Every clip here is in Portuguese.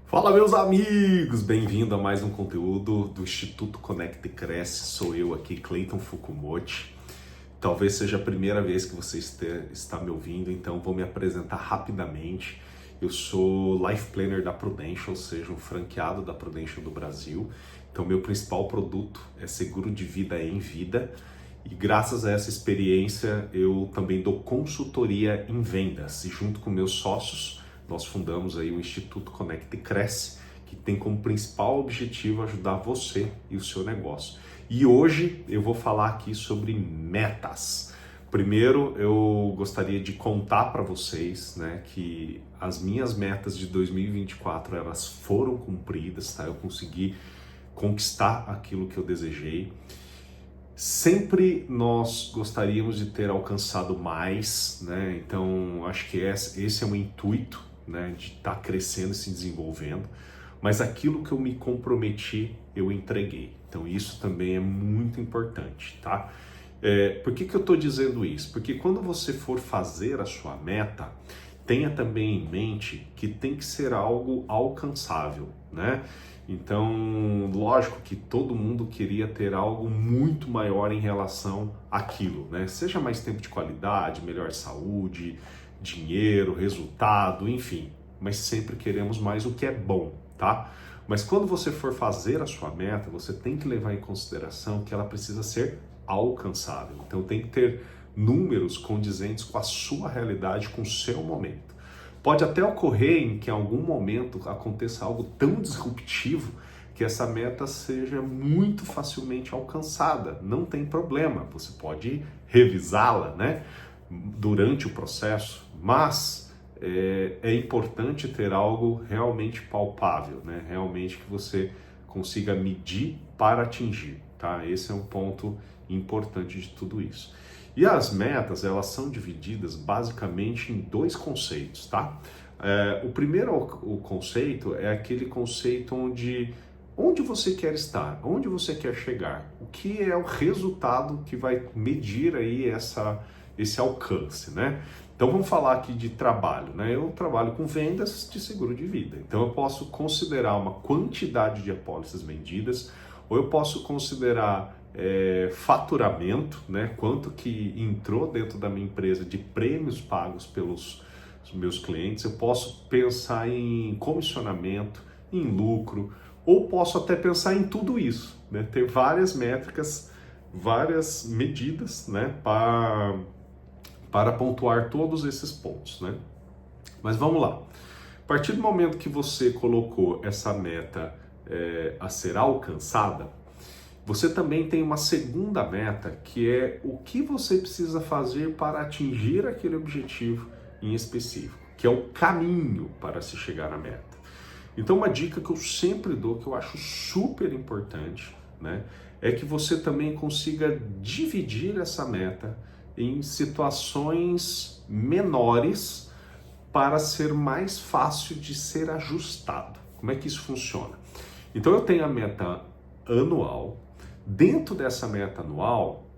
Fala, meus amigos! Bem-vindo a mais um conteúdo do Instituto Conecta e Cresce. Sou eu aqui, Cleiton Fukumochi. Talvez seja a primeira vez que você está me ouvindo, então vou me apresentar rapidamente. Eu sou Life Planner da Prudential, ou seja, um franqueado da Prudential do Brasil. Então, meu principal produto é seguro de vida em vida. E graças a essa experiência, eu também dou consultoria em vendas. E junto com meus sócios, nós fundamos aí o Instituto Conecta e Cresce, que tem como principal objetivo ajudar você e o seu negócio. E hoje eu vou falar aqui sobre metas. Primeiro, eu gostaria de contar para vocês, né, que as minhas metas de 2024, elas foram cumpridas, tá? Eu consegui conquistar aquilo que eu desejei. Sempre nós gostaríamos de ter alcançado mais, né? Então acho que esse é o intuito, né, de estar crescendo e se desenvolvendo, mas aquilo que eu me comprometi, eu entreguei. Então isso também é muito importante, tá? Por que eu estou dizendo isso? Porque quando você for fazer a sua meta, tenha também em mente que tem que ser algo alcançável, né? Então, lógico que todo mundo queria ter algo muito maior em relação àquilo, né? Seja mais tempo de qualidade, melhor saúde, dinheiro, resultado, enfim. Mas sempre queremos mais o que é bom, tá? Mas quando você for fazer a sua meta, você tem que levar em consideração que ela precisa ser alcançável. Então, tem que ter números condizentes com a sua realidade, com o seu momento. Pode até ocorrer em que em algum momento aconteça algo tão disruptivo que essa meta seja muito facilmente alcançada. Não tem problema, você pode revisá-la, né, durante o processo, mas é importante ter algo realmente palpável, né, realmente que você consiga medir para atingir, tá? Esse é um ponto importante de tudo isso. E as metas, elas são divididas basicamente em dois conceitos, tá? O primeiro o conceito é aquele conceito onde você quer estar, onde você quer chegar, o que é o resultado que vai medir aí esse alcance, né? Então vamos falar aqui de trabalho, né? Eu trabalho com vendas de seguro de vida, então eu posso considerar uma quantidade de apólices vendidas, ou eu posso considerar faturamento, né? Quanto que entrou dentro da minha empresa de prêmios pagos pelos meus clientes. Eu posso pensar em comissionamento, em lucro, ou posso até pensar em tudo isso, né? Ter várias métricas, várias medidas, né? Para pontuar todos esses pontos, né? Mas vamos lá. A partir do momento que você colocou essa meta a ser alcançada, você também tem uma segunda meta, que é o que você precisa fazer para atingir aquele objetivo em específico, que é o caminho para se chegar à meta. Então, uma dica que eu sempre dou, que eu acho super importante, né, é que você também consiga dividir essa meta em situações menores para ser mais fácil de ser ajustado. Como é que isso funciona? Então, eu tenho a meta anual. Dentro dessa meta anual,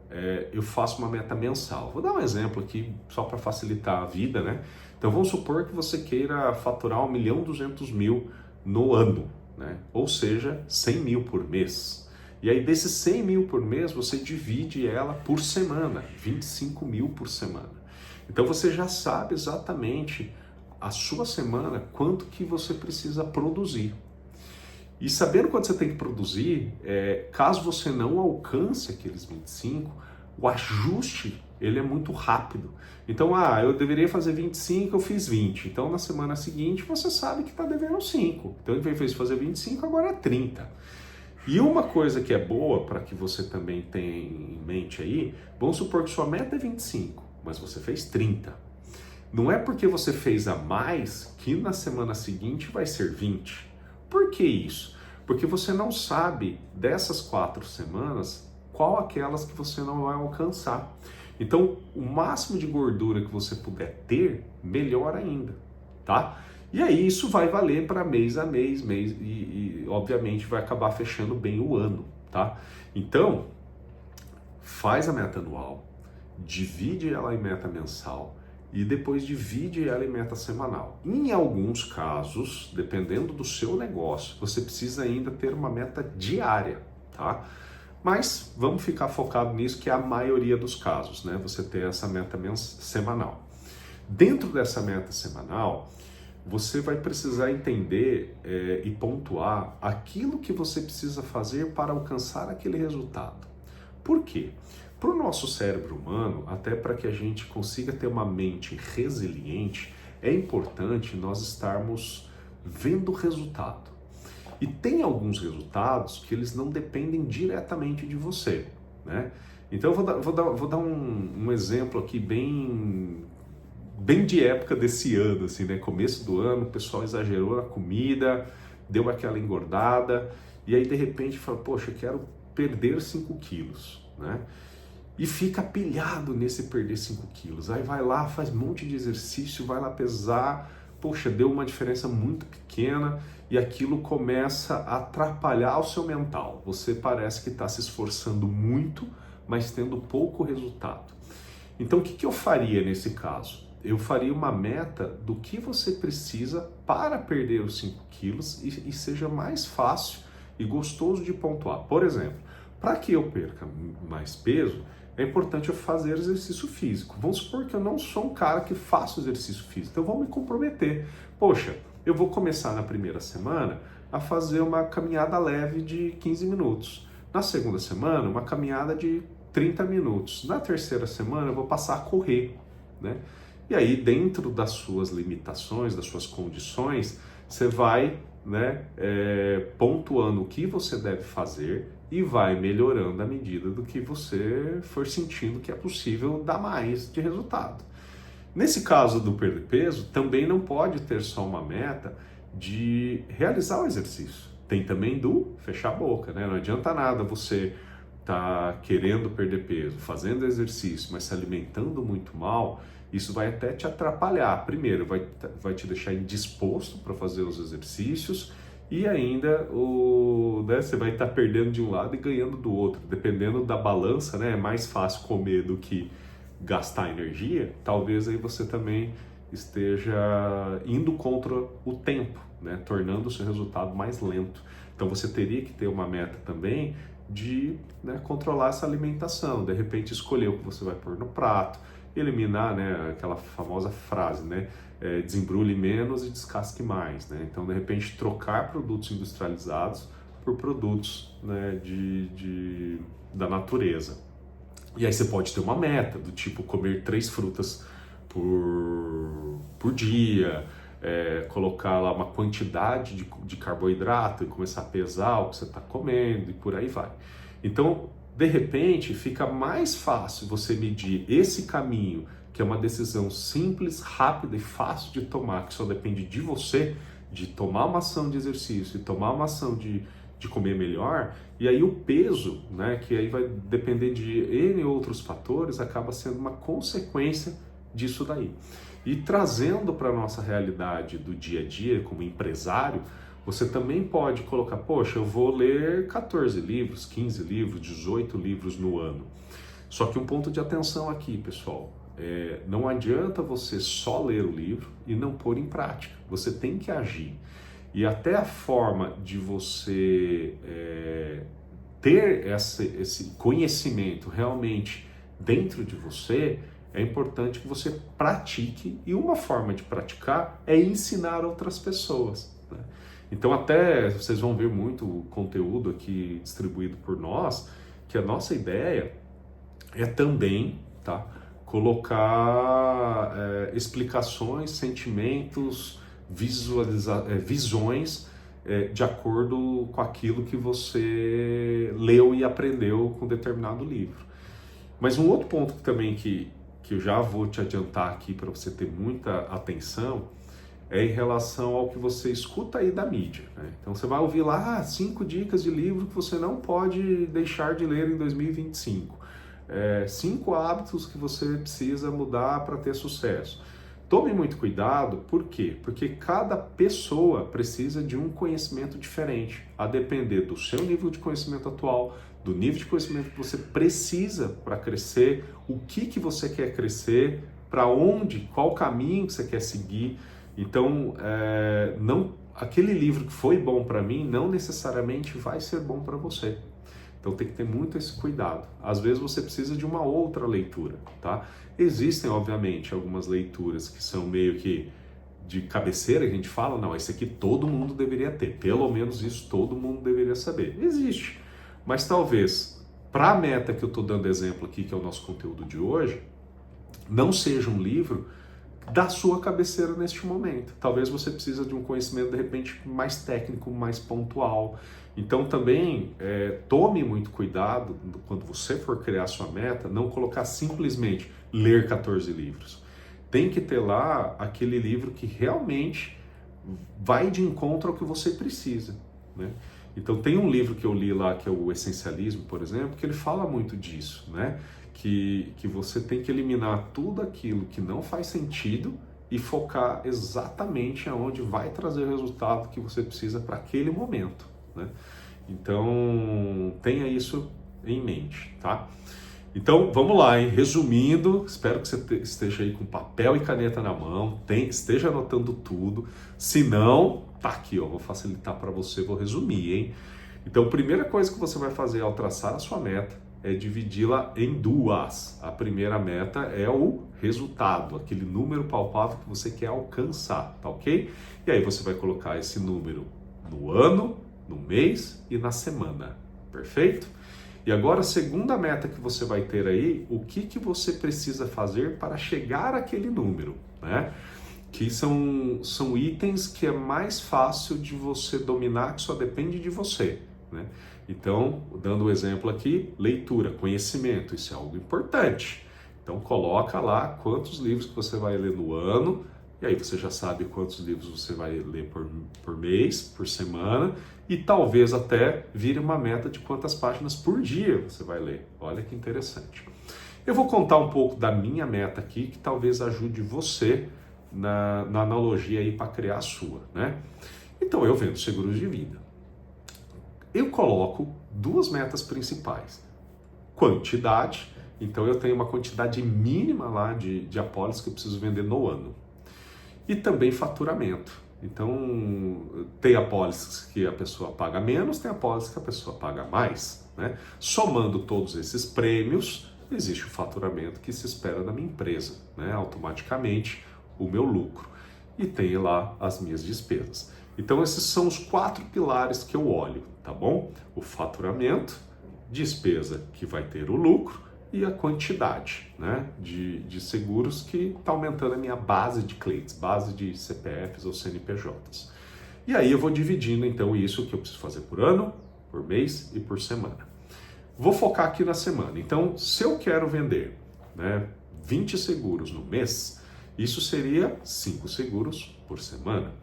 eu faço uma meta mensal. Vou dar um exemplo aqui, só para facilitar a vida, né? Então, vamos supor que você queira faturar 1.200.000 no ano, né? Ou seja, 100 mil por mês. E aí, desses 100 mil por mês, você divide ela por semana, 25 mil por semana. Então, você já sabe exatamente a sua semana, quanto que você precisa produzir. E sabendo quanto você tem que produzir, caso você não alcance aqueles 25, o ajuste ele é muito rápido. Então, eu deveria fazer 25, eu fiz 20. Então, na semana seguinte, você sabe que está devendo 5. Então, ele fez fazer 25, agora é 30. E uma coisa que é boa para que você também tenha em mente aí, vamos supor que sua meta é 25, mas você fez 30. Não é porque você fez a mais que na semana seguinte vai ser 20. Por que isso? Porque você não sabe dessas 4 semanas qual aquelas que você não vai alcançar. Então, o máximo de gordura que você puder ter, melhor ainda, tá? E aí isso vai valer para mês a mês, e obviamente vai acabar fechando bem o ano, tá? Então, faz a meta anual, divide ela em meta mensal, e depois divide ela em meta semanal. Em alguns casos, dependendo do seu negócio, você precisa ainda ter uma meta diária, tá? Mas vamos ficar focado nisso, que é a maioria dos casos, né? Você ter essa meta semanal. Dentro dessa meta semanal, você vai precisar entender e pontuar aquilo que você precisa fazer para alcançar aquele resultado. Por quê? Para o nosso cérebro humano, até para que a gente consiga ter uma mente resiliente, é importante nós estarmos vendo o resultado. E tem alguns resultados que eles não dependem diretamente de você, né? Então eu vou dar um exemplo aqui bem de época desse ano, assim, né? Começo do ano, o pessoal exagerou na comida, deu aquela engordada, e aí de repente fala, poxa, eu quero perder 5 quilos, né? E fica pilhado nesse perder 5 quilos. Aí vai lá, faz um monte de exercício, vai lá pesar, poxa, deu uma diferença muito pequena e aquilo começa a atrapalhar o seu mental. Você parece que está se esforçando muito, mas tendo pouco resultado. Então o que eu faria nesse caso? Eu faria uma meta do que você precisa para perder os 5 quilos e seja mais fácil e gostoso de pontuar. Por exemplo, para que eu perca mais peso, é importante eu fazer exercício físico. Vamos supor que eu não sou um cara que faço exercício físico, então eu vou me comprometer. Poxa, eu vou começar na primeira semana a fazer uma caminhada leve de 15 minutos. Na segunda semana, uma caminhada de 30 minutos. Na terceira semana, eu vou passar a correr, né? E aí, dentro das suas limitações, das suas condições, você vai, né, pontuando o que você deve fazer e vai melhorando à medida do que você for sentindo que é possível dar mais de resultado. Nesse caso do perder peso, também não pode ter só uma meta de realizar o exercício. Tem também do fechar a boca, né? Não adianta nada você tá querendo perder peso, fazendo exercício, mas se alimentando muito mal. Isso vai até te atrapalhar. Primeiro, vai te deixar indisposto para fazer os exercícios e ainda você vai estar perdendo de um lado e ganhando do outro. Dependendo da balança, né, é mais fácil comer do que gastar energia. Talvez aí você também esteja indo contra o tempo, né, tornando o seu resultado mais lento. Então você teria que ter uma meta também de, né, controlar essa alimentação. De repente escolher o que você vai pôr no prato, eliminar, né, aquela famosa frase, né, desembrulhe menos e descasque mais, né? Então, de repente, trocar produtos industrializados por produtos, né, da natureza. E aí você pode ter uma meta do tipo comer 3 frutas por dia, colocar lá uma quantidade de carboidrato e começar a pesar o que você está comendo e por aí vai. Então, de repente, fica mais fácil você medir esse caminho, que é uma decisão simples, rápida e fácil de tomar, que só depende de você, de tomar uma ação de exercício e tomar uma ação de comer melhor, e aí o peso, né, que aí vai depender de N outros fatores, acaba sendo uma consequência disso daí. E trazendo para a nossa realidade do dia a dia, como empresário, você também pode colocar, poxa, eu vou ler 14 livros, 15 livros, 18 livros no ano. Só que um ponto de atenção aqui, pessoal, não adianta você só ler o livro e não pôr em prática. Você tem que agir. E até a forma de você ter esse conhecimento realmente dentro de você, é importante que você pratique, e uma forma de praticar é ensinar outras pessoas, né? Então até vocês vão ver muito conteúdo aqui distribuído por nós, que a nossa ideia é também, tá, colocar explicações, sentimentos, visões de acordo com aquilo que você leu e aprendeu com determinado livro. Mas um outro ponto também que eu já vou te adiantar aqui para você ter muita atenção, é em relação ao que você escuta aí da mídia, né? Então você vai ouvir lá 5 dicas de livro que você não pode deixar de ler em 2025. 5 hábitos que você precisa mudar para ter sucesso. Tome muito cuidado, por quê? Porque cada pessoa precisa de um conhecimento diferente, a depender do seu nível de conhecimento atual, do nível de conhecimento que você precisa para crescer, o que você quer crescer, para onde, qual caminho que você quer seguir. Então, aquele livro que foi bom para mim não necessariamente vai ser bom para você. Então tem que ter muito esse cuidado. Às vezes você precisa de uma outra leitura, tá? Existem, obviamente, algumas leituras que são meio que de cabeceira, que a gente fala, não, esse aqui todo mundo deveria ter, pelo menos isso todo mundo deveria saber. Existe, mas talvez, para a meta que eu estou dando exemplo aqui, que é o nosso conteúdo de hoje, não seja um livro da sua cabeceira neste momento. Talvez você precise de um conhecimento, de repente, mais técnico, mais pontual. Então também tome muito cuidado quando você for criar a sua meta, não colocar simplesmente ler 14 livros. Tem que ter lá aquele livro que realmente vai de encontro ao que você precisa, né? Então tem um livro que eu li lá, que é o Essencialismo, por exemplo, que ele fala muito disso, né? Que você tem que eliminar tudo aquilo que não faz sentido e focar exatamente aonde vai trazer o resultado que você precisa para aquele momento, né? Então tenha isso em mente, tá? Então, vamos lá, hein? Resumindo, espero que você esteja aí com papel e caneta na mão, esteja anotando tudo. Se não, tá aqui, ó, vou facilitar para você, vou resumir, hein? Então, a primeira coisa que você vai fazer ao traçar a sua meta é dividi-la em duas. A primeira meta é o resultado, aquele número palpável que você quer alcançar, tá ok? E aí você vai colocar esse número no ano, no mês e na semana, perfeito? E agora a segunda meta que você vai ter aí, o que você precisa fazer para chegar àquele número, né? Que são itens que é mais fácil de você dominar, que só depende de você, né? Então, dando um exemplo aqui, leitura, conhecimento, isso é algo importante. Então coloca lá quantos livros que você vai ler no ano, e aí você já sabe quantos livros você vai ler por mês, por semana, e talvez até vire uma meta de quantas páginas por dia você vai ler. Olha que interessante. Eu vou contar um pouco da minha meta aqui, que talvez ajude você na analogia aí para criar a sua, né? Então eu vendo seguros de vida. Eu coloco duas metas principais. Quantidade, então eu tenho uma quantidade mínima lá de apólices que eu preciso vender no ano. E também faturamento. Então, tem apólices que a pessoa paga menos, tem apólices que a pessoa paga mais, né? Somando todos esses prêmios, existe o faturamento que se espera da minha empresa, né? Automaticamente, o meu lucro. E tem lá as minhas despesas. Então, esses são os 4 pilares que eu olho, tá bom? O faturamento, despesa que vai ter o lucro, e a quantidade, né, de seguros que está aumentando a minha base de clientes, base de CPFs ou CNPJs. E aí eu vou dividindo então isso que eu preciso fazer por ano, por mês e por semana. Vou focar aqui na semana. Então, se eu quero vender, né, 20 seguros no mês, isso seria 5 seguros por semana.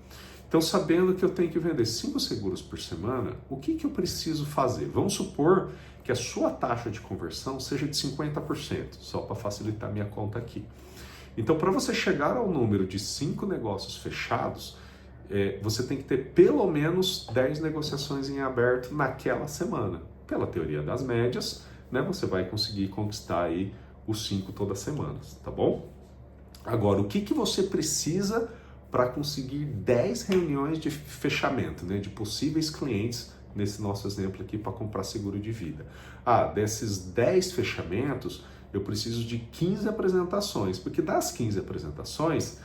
Então, sabendo que eu tenho que vender 5 seguros por semana, o que eu preciso fazer? Vamos supor que a sua taxa de conversão seja de 50%, só para facilitar minha conta aqui. Então, para você chegar ao número de 5 negócios fechados, você tem que ter pelo menos 10 negociações em aberto naquela semana. Pela teoria das médias, né, você vai conseguir conquistar aí os 5 todas as semanas, tá bom? Agora, o que você precisa para conseguir 10 reuniões de fechamento, né, de possíveis clientes, nesse nosso exemplo aqui, para comprar seguro de vida? Desses 10 fechamentos, eu preciso de 15 apresentações, porque das 15 apresentações,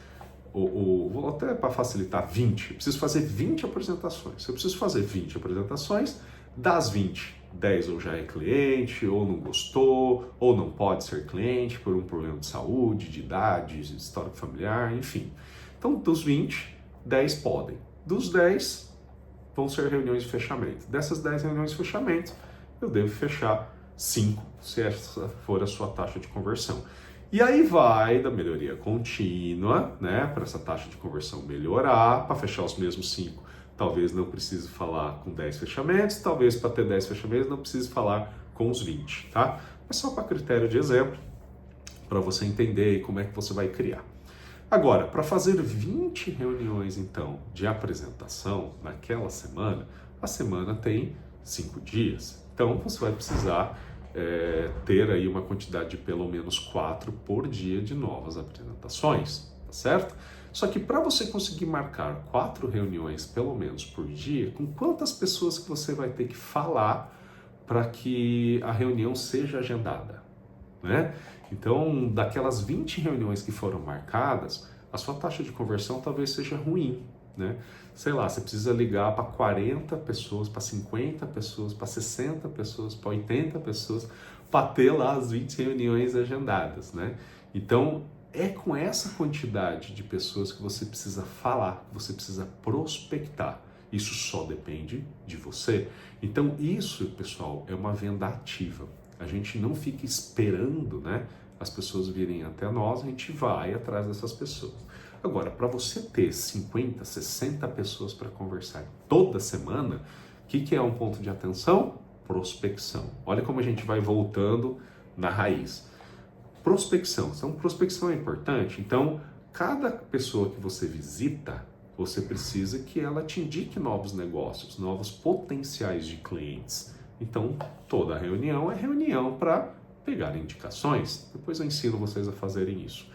vou até para facilitar, 20, eu preciso fazer 20 apresentações. Se eu preciso fazer 20 apresentações, das 20, 10 ou já é cliente, ou não gostou, ou não pode ser cliente por um problema de saúde, de idade, de histórico familiar, enfim. Então, dos 20, 10 podem. Dos 10, vão ser reuniões de fechamento. Dessas 10 reuniões de fechamento, eu devo fechar 5, se essa for a sua taxa de conversão. E aí vai da melhoria contínua, né, para essa taxa de conversão melhorar, para fechar os mesmos 5. Talvez não precise falar com 10 fechamentos, talvez para ter 10 fechamentos não precise falar com os 20, tá? É só para critério de exemplo, para você entender como é que você vai criar. Agora, para fazer 20 reuniões, então, de apresentação naquela semana, a semana tem 5 dias. Então, você vai precisar ter aí uma quantidade de pelo menos 4 por dia de novas apresentações, tá certo? Só que para você conseguir marcar 4 reuniões pelo menos por dia, com quantas pessoas que você vai ter que falar para que a reunião seja agendada, né? Então, daquelas 20 reuniões que foram marcadas, a sua taxa de conversão talvez seja ruim, né? Sei lá, você precisa ligar para 40 pessoas, para 50 pessoas, para 60 pessoas, para 80 pessoas, para ter lá as 20 reuniões agendadas, né? Então, é com essa quantidade de pessoas que você precisa falar, você precisa prospectar. Isso só depende de você. Então, isso, pessoal, é uma venda ativa. A gente não fica esperando, né, as pessoas virem até nós, a gente vai atrás dessas pessoas. Agora, para você ter 50, 60 pessoas para conversar toda semana, o que é um ponto de atenção? Prospecção. Olha como a gente vai voltando na raiz. Prospecção. Então, prospecção é importante. Então, cada pessoa que você visita, você precisa que ela te indique novos negócios, novos potenciais de clientes. Então, toda reunião é reunião para pegar indicações. Depois eu ensino vocês a fazerem isso.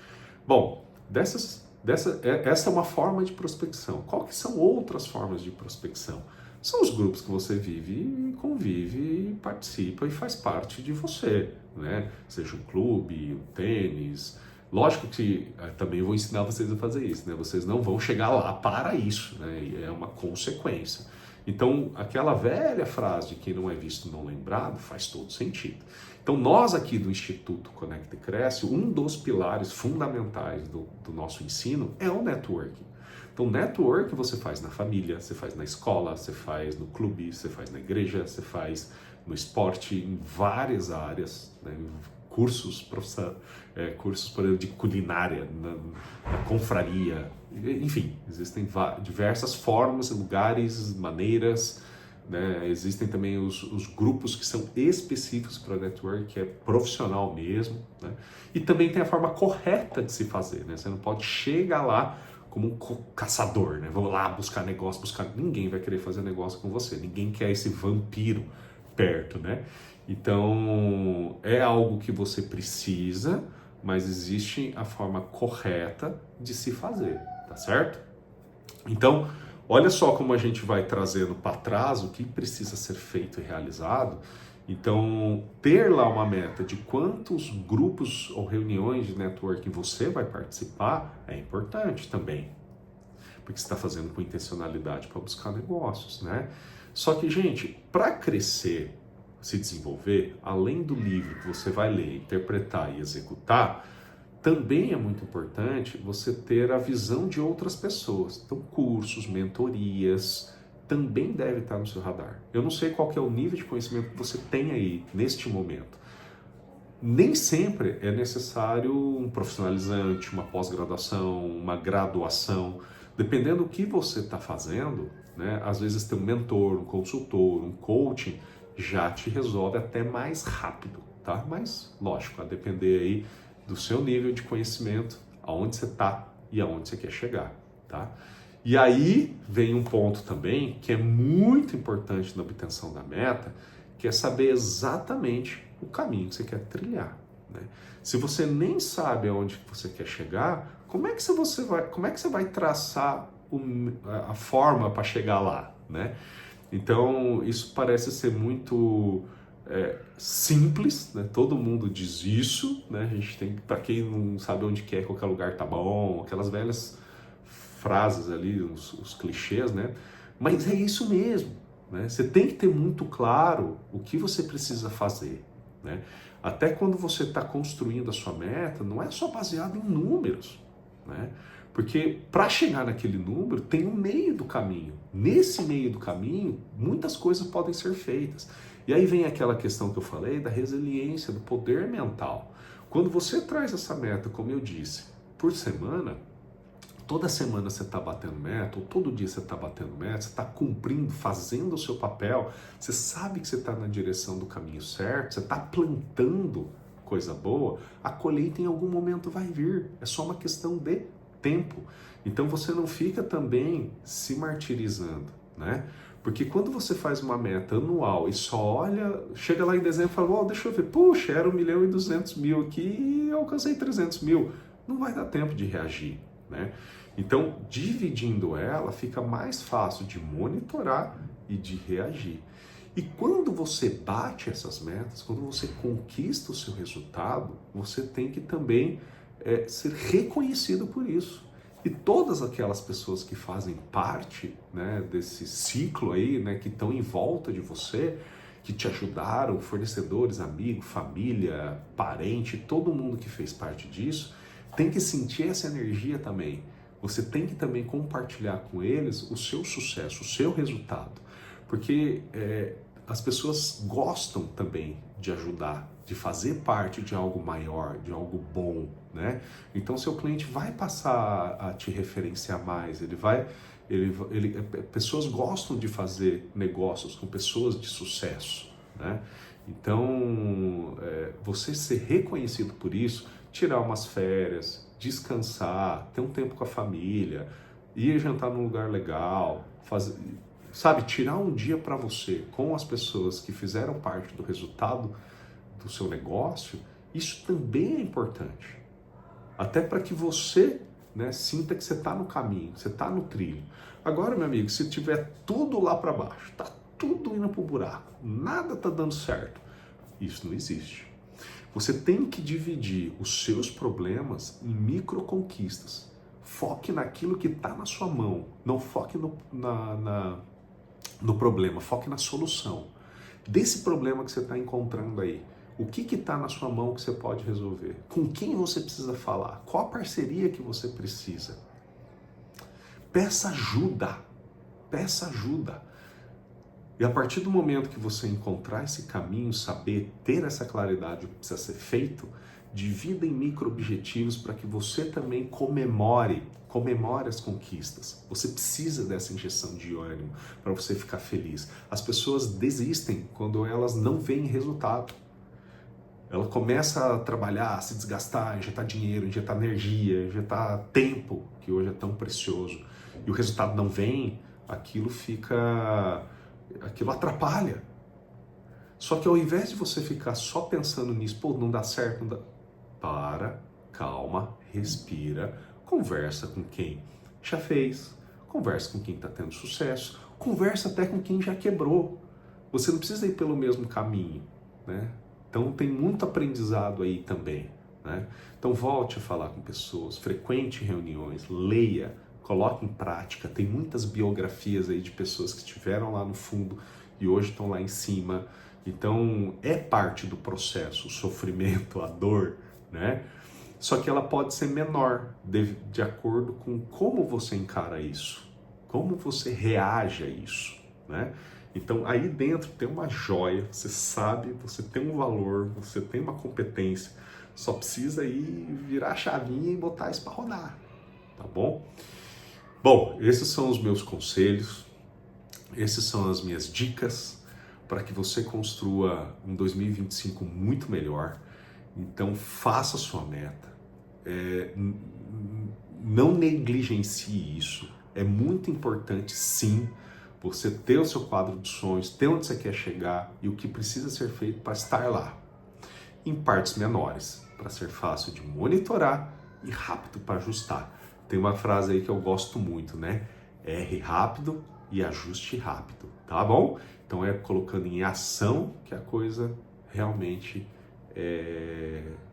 Bom, essa é uma forma de prospecção. Qual que são outras formas de prospecção? São os grupos que você vive, convive, participa e faz parte de você, né? Seja um clube, um tênis. Lógico que também vou ensinar vocês a fazer isso, né? Vocês não vão chegar lá para isso, né? É uma consequência. Então, aquela velha frase de quem não é visto não lembrado faz todo sentido. Então, nós aqui do Instituto Conecta e Cresce, um dos pilares fundamentais do nosso ensino é o networking. Então, network você faz na família, você faz na escola, você faz no clube, você faz na igreja, você faz no esporte, em várias áreas, né? Cursos, cursos, por exemplo, de culinária, na confraria, enfim, existem diversas formas, lugares, maneiras, né? Existem também os grupos que são específicos para network, que é profissional mesmo, né? E também tem a forma correta de se fazer, né? Você não pode chegar lá como um caçador, né? Vou lá buscar negócio, Ninguém vai querer fazer negócio com você, ninguém quer esse vampiro perto, né? Então, é algo que você precisa, mas existe a forma correta de se fazer, tá certo? Então, olha só como a gente vai trazendo para trás o que precisa ser feito e realizado. Então, ter lá uma meta de quantos grupos ou reuniões de networking você vai participar é importante também, porque você está fazendo com intencionalidade para buscar negócios, né? Só que, gente, para crescer, se desenvolver, além do livro que você vai ler, interpretar e executar, também é muito importante você ter a visão de outras pessoas. Então, cursos, mentorias, também deve estar no seu radar. Eu não sei qual que é o nível de conhecimento que você tem aí, neste momento. Nem sempre é necessário um profissionalizante, uma pós-graduação, uma graduação. Dependendo do que você está fazendo, né? Às vezes ter um mentor, um consultor, um coaching, já te resolve até mais rápido, tá? Mas, lógico, a depender aí do seu nível de conhecimento, aonde você está e aonde você quer chegar, tá? E aí vem um ponto também que é muito importante na obtenção da meta, que é saber exatamente o caminho que você quer trilhar, né? Se você nem sabe aonde você quer chegar, como é que você vai traçar a forma para chegar lá, né? Então, isso parece ser muito simples, né? Todo mundo diz isso, né? A gente tem, para quem não sabe onde quer, qualquer lugar tá bom, aquelas velhas frases ali, os clichês, né? Mas é isso mesmo, né? Você tem que ter muito claro o que você precisa fazer, né? Até quando você está construindo a sua meta, não é só baseado em números, né? Porque para chegar naquele número tem um meio do caminho. Nesse meio do caminho, muitas coisas podem ser feitas. E aí vem aquela questão que eu falei da resiliência, do poder mental. Quando você traz essa meta, como eu disse, por semana, toda semana você está batendo meta, ou todo dia você está batendo meta, você está cumprindo, fazendo o seu papel, você sabe que você está na direção do caminho certo, você está plantando coisa boa, a colheita em algum momento vai vir. É só uma questão de tempo. Então você não fica também se martirizando, né? Porque quando você faz uma meta anual e só olha, chega lá em dezembro e fala, oh, deixa eu ver, puxa, era 1.200.000 aqui e eu alcancei 300 mil. Não vai dar tempo de reagir, né? Então, dividindo ela, fica mais fácil de monitorar e de reagir. E quando você bate essas metas, quando você conquista o seu resultado, você tem que também ser reconhecido por isso. E todas aquelas pessoas que fazem parte, né, desse ciclo aí, né, que estão em volta de você, que te ajudaram, fornecedores, amigos, família, parente, todo mundo que fez parte disso, tem que sentir essa energia também. Você tem que também compartilhar com eles o seu sucesso, o seu resultado. Porque as pessoas gostam também de ajudar, de fazer parte de algo maior, de algo bom, né? Então seu cliente vai passar a te referenciar mais, pessoas gostam de fazer negócios com pessoas de sucesso, né? Então, você ser reconhecido por isso, tirar umas férias, descansar, ter um tempo com a família, ir jantar num lugar legal, fazer, sabe, tirar um dia para você com as pessoas que fizeram parte do resultado do seu negócio, isso também é importante. Até para que você, né, sinta que você está no caminho, você está no trilho. Agora, meu amigo, se tiver tudo lá para baixo, tá tudo indo para o buraco, nada tá dando certo, isso não existe. Você tem que dividir os seus problemas em micro conquistas. Foque naquilo que está na sua mão, não foque no problema, foque na solução. Desse problema que você está encontrando aí, o que está na sua mão que você pode resolver? Com quem você precisa falar? Qual a parceria que você precisa? Peça ajuda. Peça ajuda. E a partir do momento que você encontrar esse caminho, saber, ter essa claridade do que precisa ser feito, divida em micro-objetivos para que você também comemore as conquistas. Você precisa dessa injeção de ânimo para você ficar feliz. As pessoas desistem quando elas não veem resultado. Ela começa a trabalhar, a se desgastar, injetar dinheiro, injetar energia, injetar tempo, que hoje é tão precioso, e o resultado não vem, aquilo atrapalha. Só que ao invés de você ficar só pensando nisso, pô, não dá certo, não dá... calma, respira, conversa com quem já fez, conversa com quem está tendo sucesso, conversa até com quem já quebrou. Você não precisa ir pelo mesmo caminho, né? Então tem muito aprendizado aí também, né? Então volte a falar com pessoas, frequente reuniões, leia, coloque em prática. Tem muitas biografias aí de pessoas que estiveram lá no fundo e hoje estão lá em cima. Então é parte do processo, o sofrimento, a dor, né? Só que ela pode ser menor de acordo com como você encara isso, como você reage a isso, né? Então aí dentro tem uma joia, você sabe, você tem um valor, você tem uma competência, só precisa aí virar a chavinha e botar isso para rodar, tá bom? Bom, esses são os meus conselhos, essas são as minhas dicas para que você construa um 2025 muito melhor. Então faça a sua meta, não negligencie isso, é muito importante sim, você ter o seu quadro de sonhos, ter onde você quer chegar e o que precisa ser feito para estar lá, em partes menores, para ser fácil de monitorar e rápido para ajustar. Tem uma frase aí que eu gosto muito, né? Erre rápido e ajuste rápido, tá bom? Então é colocando em ação que a coisa realmente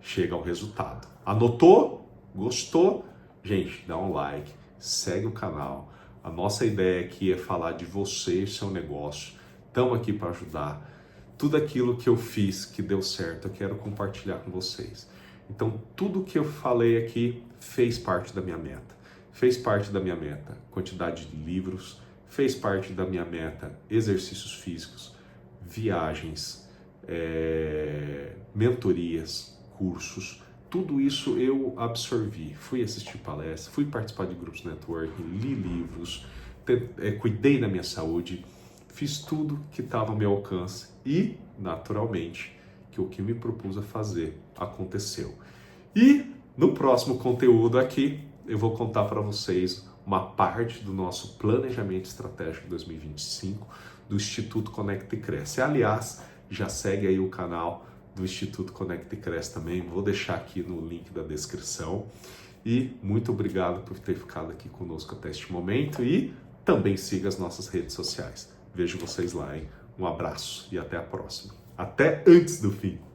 chega ao resultado. Anotou? Gostou? Gente, dá um like, segue o canal. A nossa ideia aqui é falar de você e seu negócio. Estamos aqui para ajudar. Tudo aquilo que eu fiz, que deu certo, eu quero compartilhar com vocês. Então, tudo que eu falei aqui fez parte da minha meta. Fez parte da minha meta quantidade de livros, fez parte da minha meta exercícios físicos, viagens, mentorias, cursos. Tudo isso eu absorvi, fui assistir palestras, fui participar de grupos de networking, li livros, cuidei da minha saúde, fiz tudo que estava ao meu alcance e, naturalmente, que o que me propus a fazer aconteceu. E no próximo conteúdo aqui, eu vou contar para vocês uma parte do nosso planejamento estratégico 2025 do Instituto Conecta e Cresce. Aliás, já segue aí o canal do Instituto Conecta e Cresce também, vou deixar aqui no link da descrição. E muito obrigado por ter ficado aqui conosco até este momento e também siga as nossas redes sociais. Vejo vocês lá, hein? Um abraço e até a próxima. Até antes do fim!